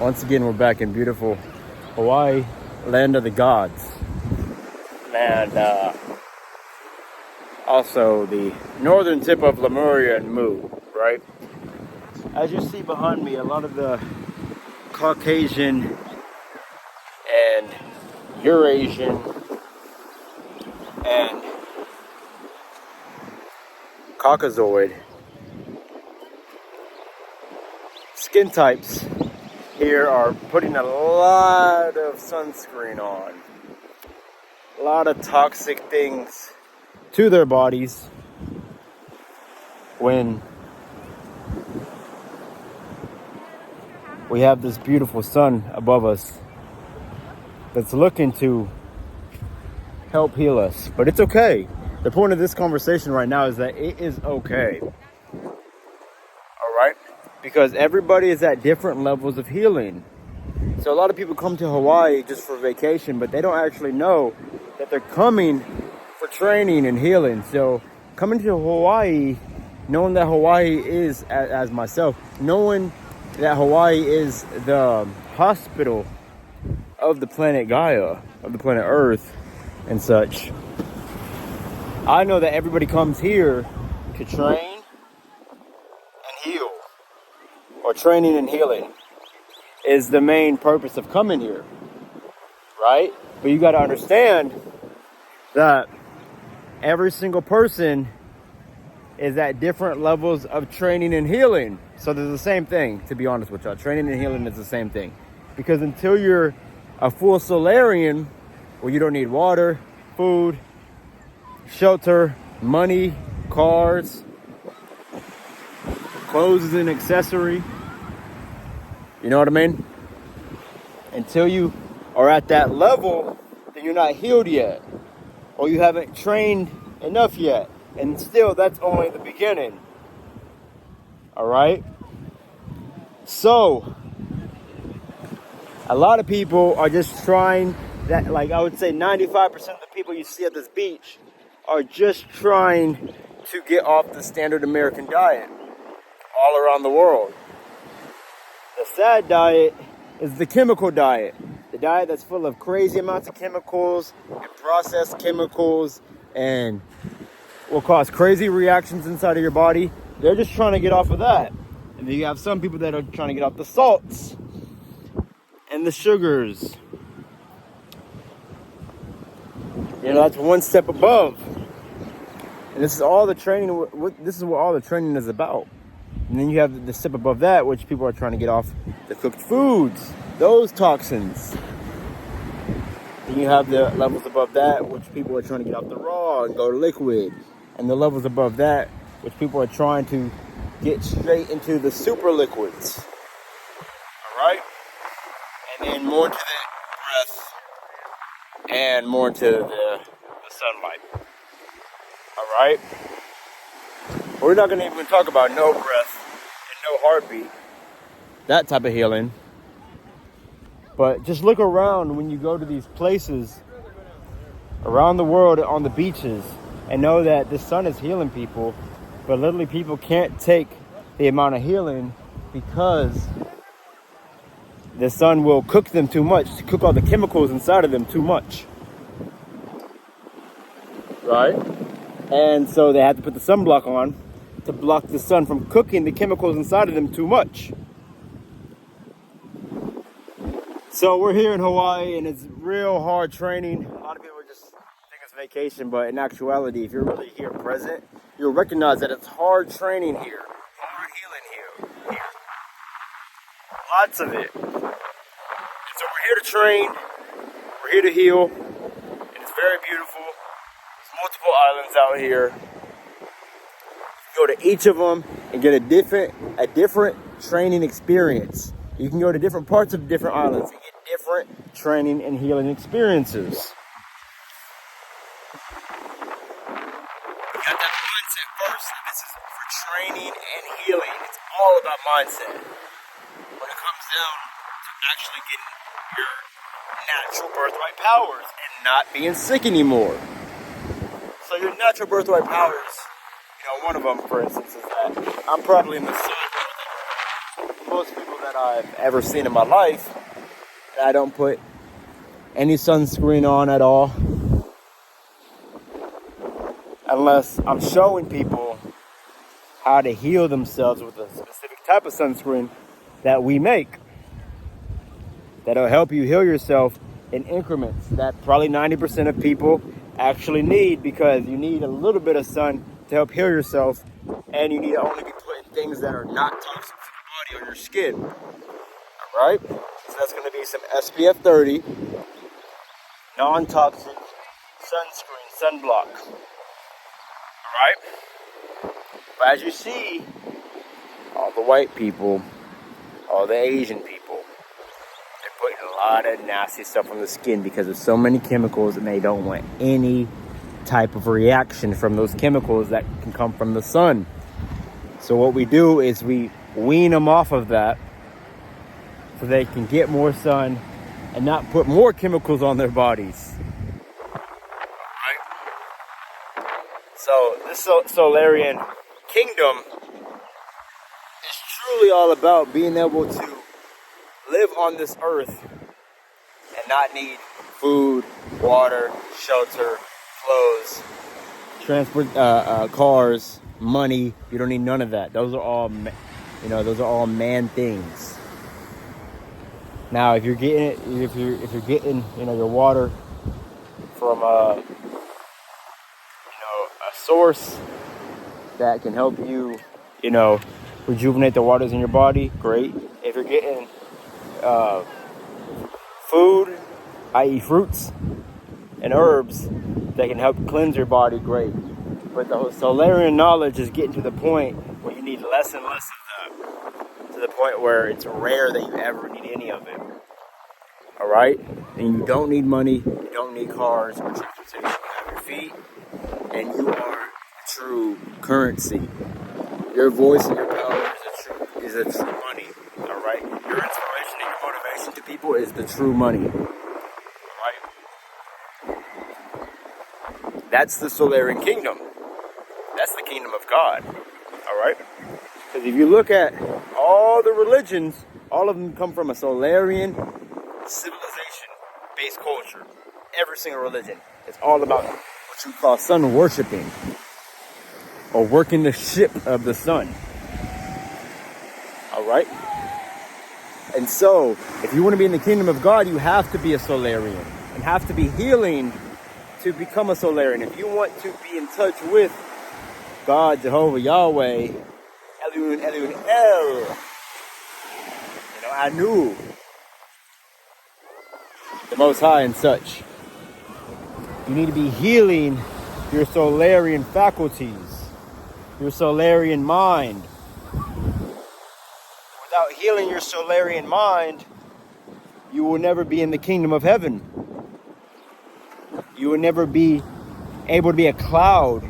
Once again, we're back in beautiful Hawaii, land of the gods. And also the northern tip of Lemuria and Mu, right? As you see behind me, a lot of the Caucasian and Eurasian and Caucasoid skin types here are putting a lot of sunscreen on. A lot of toxic things to their bodies when we have this beautiful sun above us that's looking to help heal us. But it's okay. The point of this conversation right now is that it is okay. Alright? Because everybody is at different levels of healing. So a lot of people come to Hawaii just for vacation, but they don't actually know that they're coming for training and healing. So coming to Hawaii, knowing that Hawaii is, as myself, knowing that Hawaii is the hospital of the planet Gaia, of the planet Earth and such, I know that everybody comes here to train and heal, or training and healing is the main purpose of coming here, right? But you got to understand that every single person is at different levels of training and healing. So they're the same thing, to be honest with y'all. Training and healing is the same thing. Because until you're a full Solarian, where you don't need water, food, shelter, money, cars, clothes is an accessory. You know what I mean? Until you are at that level, then you're not healed yet. Or you haven't trained enough yet. And still, that's only the beginning. Alright? So, a lot of people are just trying that, like I would say 95% of the people you see at this beach are just trying to get off the standard American diet all around the world. The sad diet is the chemical diet. The diet that's full of crazy amounts of chemicals and processed chemicals and will cause crazy reactions inside of your body. They're just trying to get off of that. And then you have some people that are trying to get off the salts and the sugars. You know, that's one step above. And this is all the training. This is what all the training is about. And then you have the step above that, which people are trying to get off the cooked foods, those toxins. Then you have the levels above that, which people are trying to get off the raw and go to liquid. And the levels above that, which people are trying to get straight into the super liquids. All right? And then more to the breath and more to the sunlight. All right? We're not going to even talk about no breath and no heartbeat, that type of healing. But just look around when you go to these places around the world on the beaches and know that the sun is healing people, but literally people can't take the amount of healing because the sun will cook them too much, to cook all the chemicals inside of them too much. Right? And so they have to put the sunblock on to block the sun from cooking the chemicals inside of them too much. So we're here in Hawaii and it's real hard training. A lot of people just think it's vacation, but in actuality, if you're really here present, you'll recognize that it's hard training here. Hard healing here. Lots of it. And so we're here to train, we're here to heal, and it's very beautiful. There's multiple islands out here. You go to each of them and get a different training experience. You can go to different parts of different islands and get different training and healing experiences. You got that mindset first. This is for training and healing. It's all about mindset. When it comes down to actually getting your natural birthright powers and not being sick anymore. So your natural birthright powers, you know, one of them, for instance, is that I'm probably in the sun. most people that I've ever seen in my life, I don't put any sunscreen on at all, unless I'm showing people how to heal themselves with a specific type of sunscreen that we make. That'll help you heal yourself in increments that probably 90% of people actually need, because you need a little bit of sun to help heal yourself, and you need to only be putting things that are not toxic to the body on your skin. Alright? So that's going to be some SPF 30, non-toxic sunscreen, sunblock. Alright? But as you see, all the white people, all the Asian people, they're putting a lot of nasty stuff on the skin because of so many chemicals, and they don't want any type of reaction from those chemicals that can come from the sun. So what we do is we wean them off of that so they can get more sun and not put more chemicals on their bodies. Right? So this Solarian kingdom is truly all about being able to live on this earth and not need food, water, shelter, clothes, transport, cars, money. You don't need none of that. Those are all, those are all man things. Now, if you're getting it, if you're getting, your water from a source that can help you, rejuvenate the waters in your body, great. If you're getting food, i.e. fruits and herbs that can help cleanse your body, great. But the Solarian knowledge is getting to the point where you need less and less of that, to the point where it's rare that you ever need any of it. Alright? And you don't need money, you don't need cars or transportation. You have your feet, and you are true currency. Your voice and your power is a true money. Alright? Your inspiration and your motivation to people is the true money. Alright? That's the Solarian kingdom. That's the kingdom of God. Alright? Because if you look at all the religions, all of them come from a Solarian civilization-based culture. Every single religion. It's all about what you call sun worshipping, or working the ship of the sun. Alright? And so, if you want to be in the kingdom of God, you have to be a Solarian and have to be healing to become a Solarian. If you want to be in touch with God, Jehovah, Yahweh, Elun, El, Anu, the Most High and such, you need to be healing your Solarian faculties, your Solarian mind. Without healing your Solarian mind, you will never be in the kingdom of heaven. You will never be able to be a cloud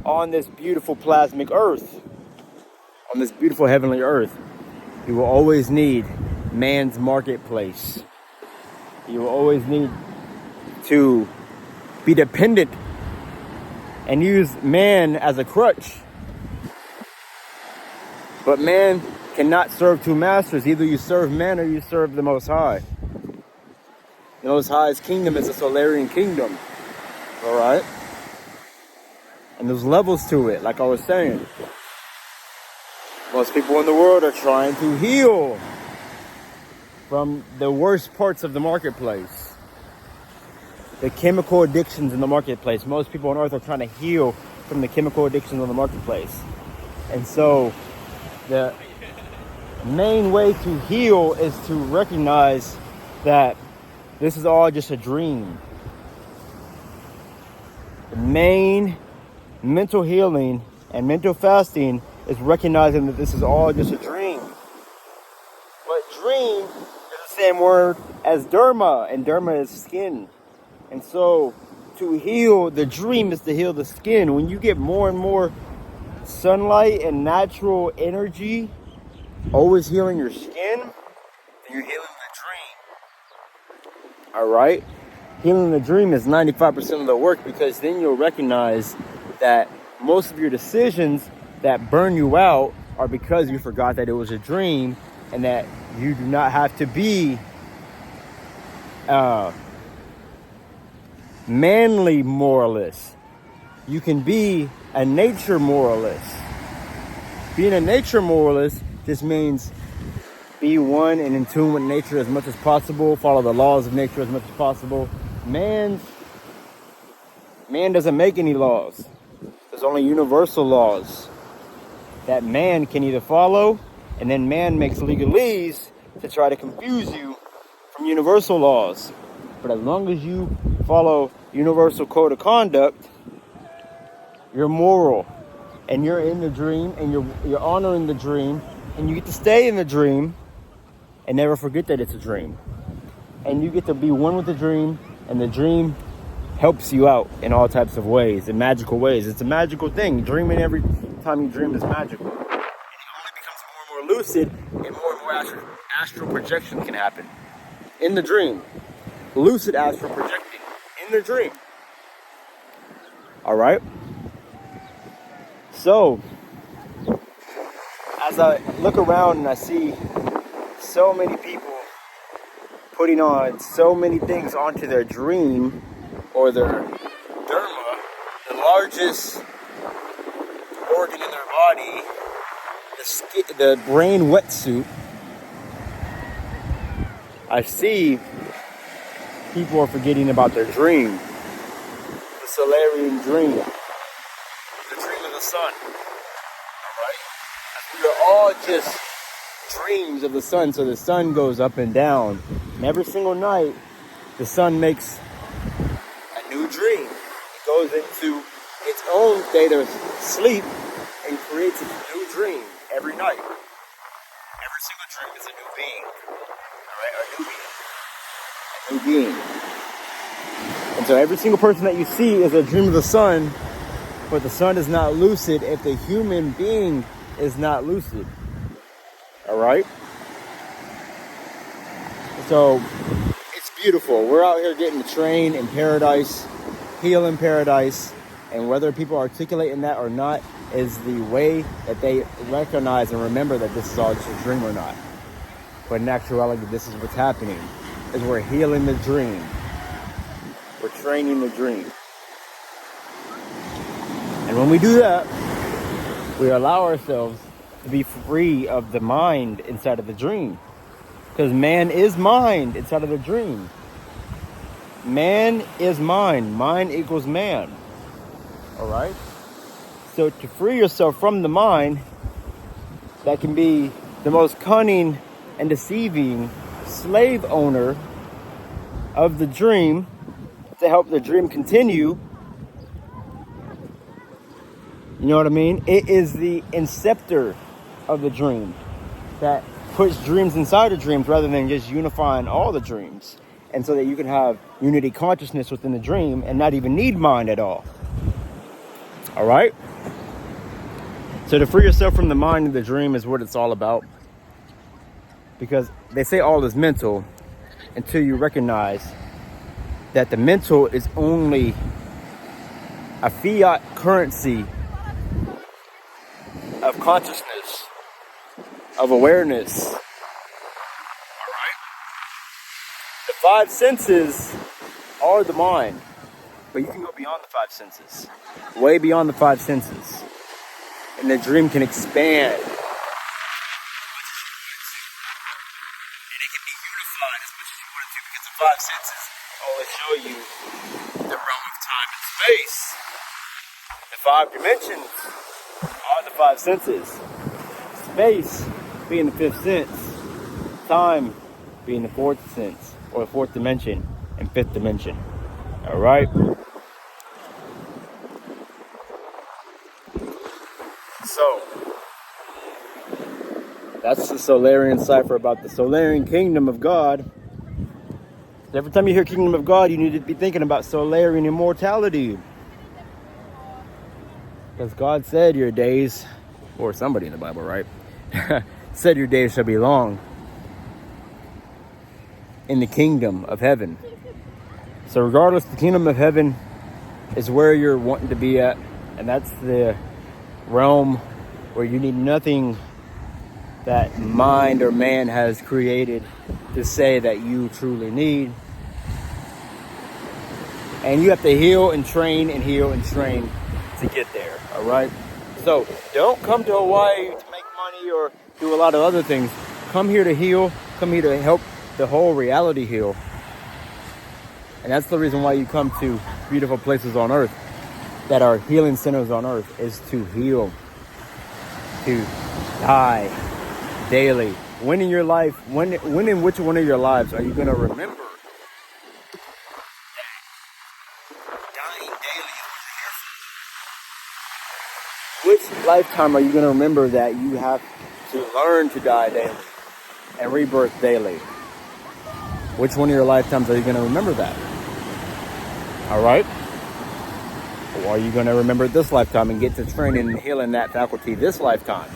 on this beautiful plasmic earth, on this beautiful heavenly earth. You will always need man's marketplace. You will always need to be dependent and use man as a crutch. But man cannot serve two masters. Either you serve man or you serve the Most High. The Most High's kingdom is a Solarian kingdom. Alright? And there's levels to it, like I was saying. Most people in the world are trying to heal from the worst parts of the marketplace. The chemical addictions in the marketplace. Most people on earth are trying to heal from the chemical addictions in the marketplace. And so, the main way to heal is to recognize that this is all just a dream. The main mental healing and mental fasting is recognizing that this is all just a dream. But dream is the same word as derma, and derma is skin. And so to heal the dream is to heal the skin. When you get more and more sunlight and natural energy always healing your skin, then you're healing the dream. Alright? Healing the dream is 95% of the work, because then you'll recognize that most of your decisions that burn you out are because you forgot that it was a dream, and that you do not have to be manly moralist. You can be a nature moralist. Being a nature moralist just means be one and in tune with nature as much as possible, follow the laws of nature as much as possible. Man doesn't make any laws. There's only universal laws that man can either follow, and then man makes legalese to try to confuse you from universal laws. But as long as you follow universal code of conduct, you're moral, and you're in the dream, and you're honoring the dream, and you get to stay in the dream and never forget that it's a dream. And you get to be one with the dream, and the dream helps you out in all types of ways, in magical ways. It's a magical thing. Dreaming every time you dream is magical. And it only becomes more and more lucid, and more astral projection can happen in the dream. Lucid astral projecting in the dream. All right? So, as I look around and I see so many people putting on so many things onto their dream or their derma, the largest organ in their body, the brain wetsuit, I see people are forgetting about their dream, the Solarian dream, the dream of the sun. Alright? We are all just dreams of the sun. So the sun goes up and down, and every single night the sun makes a new dream. It goes into its own state of sleep and creates a new dream every night. Every single dream is a new being. Alright? A new being. A new being. And so every single person that you see is a dream of the sun, but the sun is not lucid if the human being is not lucid. Alright? So, it's beautiful. We're out here getting to train in paradise, heal in paradise, and whether people are articulating that or not is the way that they recognize and remember that this is all just a dream or not. But in actuality, this is what's happening, is we're healing the dream. We're training the dream. And when we do that, we allow ourselves to be free of the mind inside of the dream. Because man is mind inside of the dream. Man is mind. Mind equals man. Alright? So to free yourself from the mind, that can be the most cunning and deceiving slave owner of the dream, to help the dream continue. You know what I mean? It is the inceptor of the dream that puts dreams inside of dreams rather than just unifying all the dreams. And so that you can have unity consciousness within the dream and not even need mind at all. Alright? So to free yourself from the mind of the dream is what it's all about. Because they say all is mental until you recognize that the mental is only a fiat currency of consciousness, of awareness. Alright? The five senses are the mind. But you can go beyond the five senses. Way beyond the five senses. And the dream can expand. And it can be unified as much as you want it to, because the five senses only show you the realm of time and space. The five dimensions are the five senses. Space being the fifth sense. Time being the fourth sense, or the fourth dimension and fifth dimension. Alright? So, that's the Solarian cipher about the Solarian kingdom of God. Every time you hear kingdom of God, you need to be thinking about Solarian immortality. Because God said your days, or somebody in the Bible, right? Said your days shall be long in the kingdom of heaven. So regardless, the kingdom of heaven is where you're wanting to be at. And that's the realm where you need nothing that mind or man has created to say that you truly need. And you have to heal and train and heal and train to get there, all right? So don't come to Hawaii to make money or do a lot of other things. Come here to heal. Come here to help the whole reality heal. And that's the reason why you come to beautiful places on earth that are healing centers on earth, is to heal, to die daily. When in your life, when in which one of your lives are you going to remember dying daily? Which lifetime are you going to remember that you have to learn to die daily and rebirth daily? Which one of your lifetimes are you going to remember that? All right? Or are you going to remember this lifetime and get to training and healing that faculty this lifetime?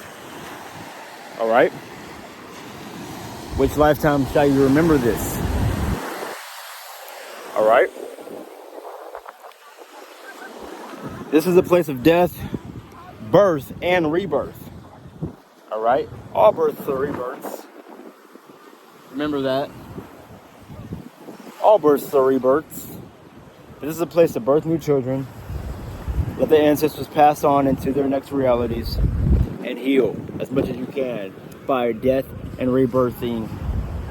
All right? Which lifetime shall you remember this? All right? This is a place of death, birth, and rebirth. All right? All births are rebirths. Remember that. All births are rebirths. This is a place to birth new children, let the ancestors pass on into their next realities, and heal as much as you can by death and rebirthing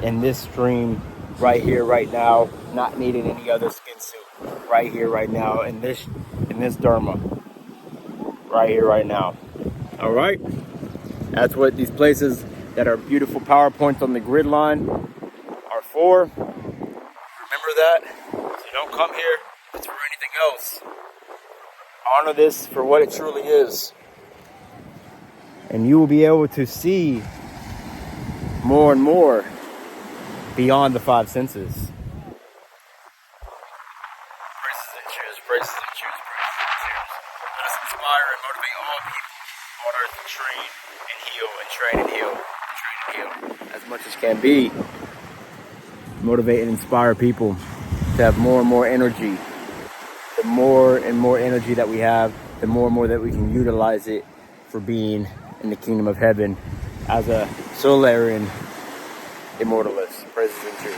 in this stream right here, right now, not needing any other skin suit. Right here, right now, in this dharma. Right here, right now. All right? That's what these places that are beautiful PowerPoints on the grid line are for. Remember that. So you don't come here for anything else. Honor this for what it truly is. And you will be able to see more and more beyond the five senses. Braces and cheers, braces and cheers, braces and cheers. Let us inspire and motivate all people on earth to train and heal and train and heal and train and heal as much as can be. Motivate and inspire people to have more and more energy. The more and more energy that we have, the more and more that we can utilize it for being in the kingdom of heaven as a Solarian immortalist. Praises and cheers.